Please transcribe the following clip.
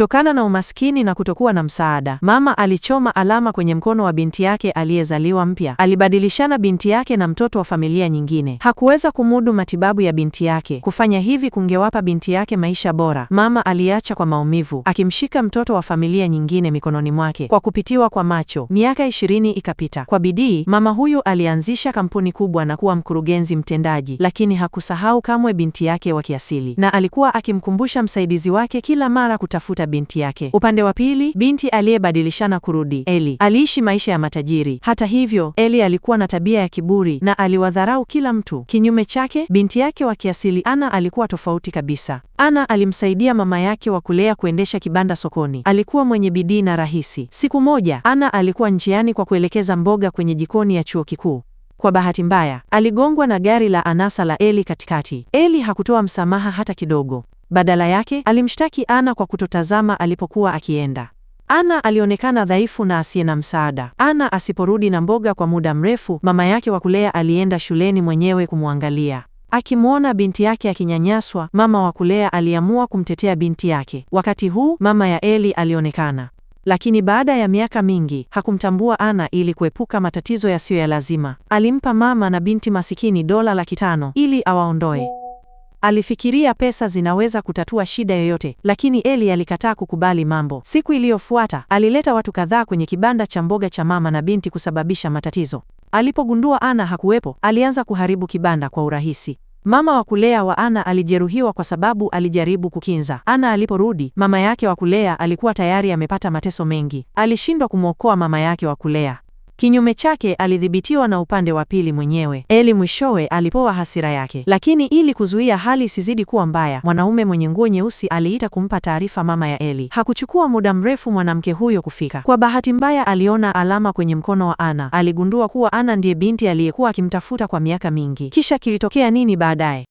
Kutokana na umaskini na kutokuwa na msaada, mama alichoma alama kwenye mkono wa binti yake aliyezaliwa mpya. Alibadilishana binti yake na mtoto wa familia nyingine. Hakuweza kumudu matibabu ya binti yake. Kufanya hivi kungewapa binti yake maisha bora. Mama aliacha kwa maumivu, akimshika mtoto wa familia nyingine mikononi mwake kwa kupitiwa kwa macho. Miaka 20 ikapita. Kwa bidii, mama huyu alianzisha kampuni kubwa na kuwa mkurugenzi mtendaji, lakini hakusahau kamwe binti yake wa kiasili, na alikuwa akimkumbusha msaidizi wake kila mara kutafuta binti yake. Upande wa pili, binti aliyebadilishana kurudi, Eli, aliishi maisha ya matajiri. Hata hivyo, Eli alikuwa na tabia ya kiburi na aliwadharau kila mtu. Kinyume chake, binti yake wa kiasili Anna alikuwa tofauti kabisa. Anna alimsaidia mama yake wa kulea kuendesha kibanda sokoni. Alikuwa mwenye bidii na rahisi. Siku moja, Anna alikuwa njiani kwa kuelekeza mboga kwenye jikoni ya chuo kikuu. Kwa bahati mbaya, aligongwa na gari la anasa la Eli katikati. Eli hakutoa msamaha hata kidogo. Badala yake, alimshtaki Anna kwa kutotazama alipokuwa akienda. Anna alionekana dhaifu na asiye na msaada. Anna asiporudi na mboga kwa muda mrefu, mama yake wa kulea alienda shuleni mwenyewe kumwangalia. Akimwona binti yake akinyanyaswa, mama wa kulea aliamua kumtetea binti yake. Wakati huu, mama ya Eli alionekana. Lakini baada ya miaka mingi, hakumtambua Anna ili kuepuka matatizo yasiyo ya lazima. Alimpa mama na binti masikini $500,000 ili awaondoe. Alifikiria pesa zinaweza kutatua shida yoyote, lakini Eli alikataa kukubali mambo. Siku iliyofuata, alileta watu kadhaa kwenye kibanda cha mboga cha mama na binti kusababisha matatizo. Alipogundua Anna hakuwepo, alianza kuharibu kibanda kwa urahisi. Mama wa kulea wa Anna alijeruhiwa kwa sababu alijaribu kukinza. Anna aliporudi, mama yake wa kulea alikuwa tayari amepata mateso mengi. Alishindwa kumwokoa mama yake wa kulea. Kinyume chake, alidhibitiwa na upande wa pili mwenyewe. Eli mwishowe alipoa hasira yake. Lakini ili kuzuia hali isizidi kuwa mbaya, mwanaume mwenye nguo nyeusi aliita kumpa taarifa mama ya Eli. Hakuchukua muda mrefu mwanamke huyo kufika. Kwa bahati mbaya, aliona alama kwenye mkono wa Anna. Aligundua kuwa Anna ndiye binti aliyekuwa akimtafuta kwa miaka mingi. Kisha kilitokea nini baadaye?